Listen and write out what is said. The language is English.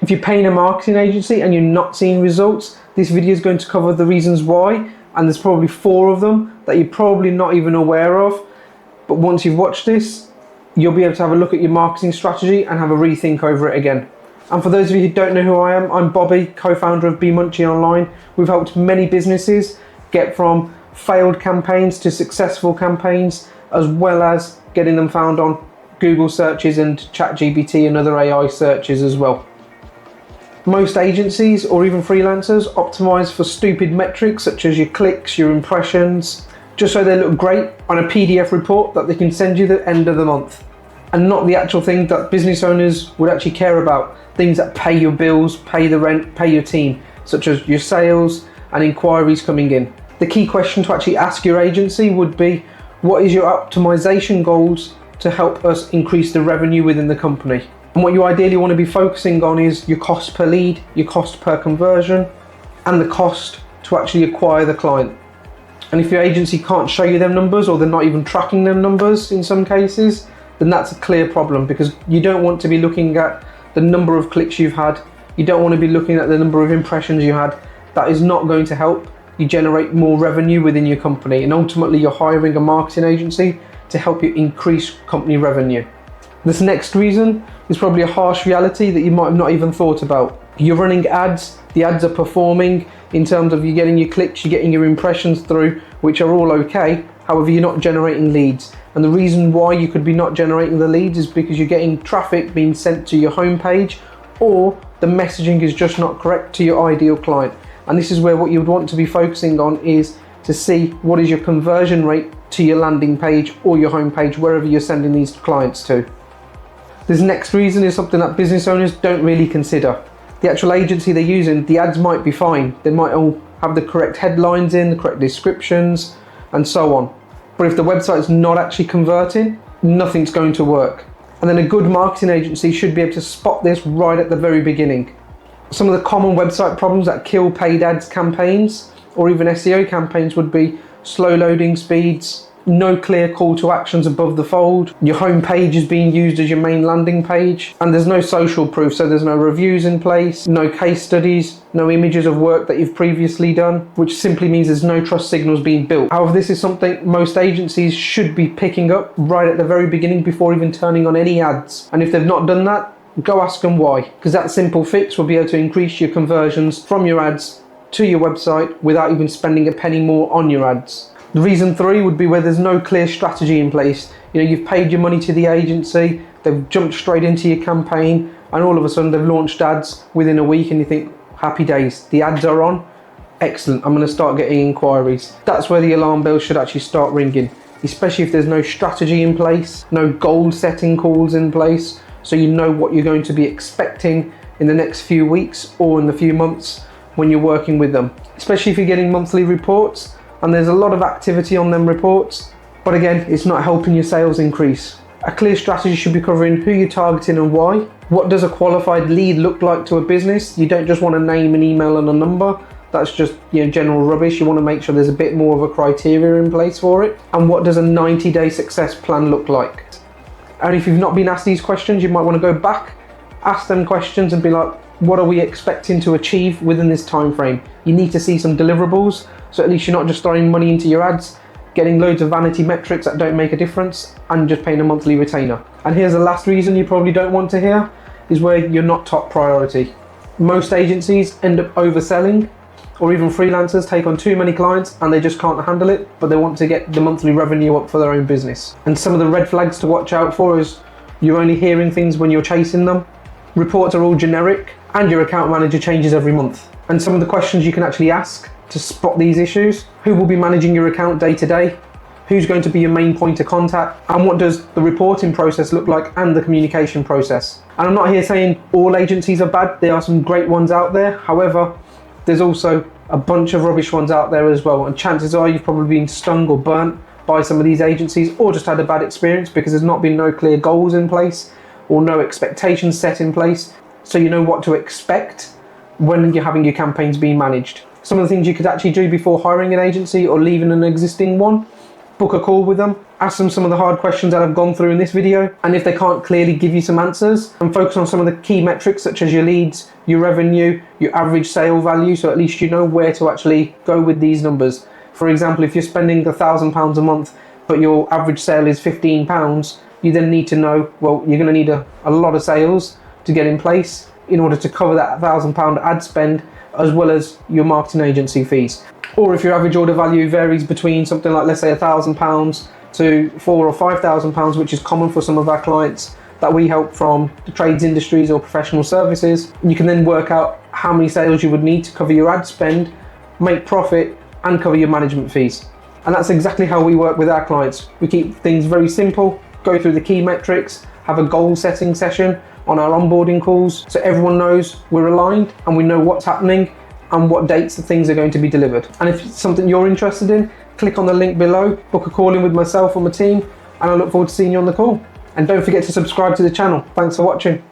If you're paying a marketing agency and you're not seeing results, this video is going to cover the reasons why, and there's probably 4 of them that you're probably not even aware of. But once you've watched this, you'll be able to have a look at your marketing strategy and have a rethink over it again. And for those of you who don't know who I am, I'm Bobby, co-founder of Bemunchie Online. We've helped many businesses get from failed campaigns to successful campaigns, as well as getting them found on Google searches and ChatGPT and other AI searches as well. Most agencies or even freelancers optimize for stupid metrics such as your clicks, your impressions, just so they look great on a PDF report that they can send you at the end of the month, and not the actual thing that business owners would actually care about, things that pay your bills, pay the rent, pay your team, such as your sales and inquiries coming in. The key question to actually ask your agency would be, what is your optimization goals to help us increase the revenue within the company? And what you ideally want to be focusing on is your cost per lead, your cost per conversion, and the cost to actually acquire the client. And if your agency can't show you them numbers, or they're not even tracking them numbers in some cases, then that's a clear problem, because you don't want to be looking at the number of clicks you've had. You don't want to be looking at the number of impressions you had. That is not going to help you generate more revenue within your company. And ultimately, you're hiring a marketing agency to help you increase company revenue. This next reason is probably a harsh reality that you might have not even thought about. You're running ads, the ads are performing in terms of you're getting your clicks, you're getting your impressions through, which are all okay. However, you're not generating leads. And the reason why you could be not generating the leads is because you're getting traffic being sent to your homepage, or the messaging is just not correct to your ideal client. And this is where what you would want to be focusing on is to see what is your conversion rate to your landing page or your homepage, wherever you're sending these clients to. This next reason is something that business owners don't really consider. The actual agency they're using, the ads might be fine. They might all have the correct headlines in, the correct descriptions, and so on. But if the website's not actually converting, nothing's going to work. And then a good marketing agency should be able to spot this right at the very beginning. Some of the common website problems that kill paid ads campaigns or even SEO campaigns would be slow loading speeds, no clear call to actions above the fold, your home page is being used as your main landing page, and there's no social proof, so there's no reviews in place, no case studies, no images of work that you've previously done, which simply means there's no trust signals being built. However, this is something most agencies should be picking up right at the very beginning before even turning on any ads. And if they've not done that, go ask them why, because that simple fix will be able to increase your conversions from your ads to your website without even spending a penny more on your ads. The reason 3 would be where there's no clear strategy in place. You know, you've paid your money to the agency, they've jumped straight into your campaign, and all of a sudden they've launched ads within a week, and you think, happy days, the ads are on, excellent, I'm going to start getting inquiries. That's where the alarm bells should actually start ringing, especially if there's no strategy in place, no goal setting calls in place, so you know what you're going to be expecting in the next few weeks or in the few months when you're working with them. Especially if you're getting monthly reports and there's a lot of activity on them reports, but again, it's not helping your sales increase. A clear strategy should be covering who you're targeting and why. What does a qualified lead look like to a business? You don't just want a name, an email and a number. That's just, you know, general rubbish. You want to make sure there's a bit more of a criteria in place for it. And what does a 90-day success plan look like? And if you've not been asked these questions, you might want to go back, ask them questions and be like, what are we expecting to achieve within this time frame? You need to see some deliverables, so at least you're not just throwing money into your ads, getting loads of vanity metrics that don't make a difference, and just paying a monthly retainer. And here's the last reason you probably don't want to hear, is where you're not top priority. Most agencies end up overselling, or even freelancers take on too many clients and they just can't handle it, but they want to get the monthly revenue up for their own business. And some of the red flags to watch out for is you're only hearing things when you're chasing them. Reports are all generic, and your account manager changes every month. And some of the questions you can actually ask to spot these issues: who will be managing your account day to day? Who's going to be your main point of contact? And what does the reporting process look like, and the communication process? And I'm not here saying all agencies are bad. There are some great ones out there. However, there's also a bunch of rubbish ones out there as well. And chances are you've probably been stung or burnt by some of these agencies, or just had a bad experience because there's not been no clear goals in place or no expectations set in place, so you know what to expect when you're having your campaigns being managed. Some of the things you could actually do before hiring an agency or leaving an existing one book a call with them, ask them some of the hard questions that I've gone through in this video, and if they can't clearly give you some answers, and focus on some of the key metrics such as your leads, your revenue, your average sale value, so at least you know where to actually go with these numbers. For example, if you're spending £1,000 a month but your average sale is £15, you then need to know, well, you're going to need a lot of sales to get in place in order to cover that £1,000 ad spend, as well as your marketing agency fees. Or if your average order value varies between something like, let's say, £1,000 to £4,000 or £5,000, which is common for some of our clients that we help from the trades industries or professional services, you can then work out how many sales you would need to cover your ad spend, make profit, and cover your management fees. And that's exactly how we work with our clients. We keep things very simple, go through the key metrics, have a goal setting session on our onboarding calls so everyone knows we're aligned and we know what's happening and what dates the things are going to be delivered. And if it's something you're interested in, click on the link below, book a call in with myself or my team, and I look forward to seeing you on the call. And don't forget to subscribe to the channel. Thanks for watching.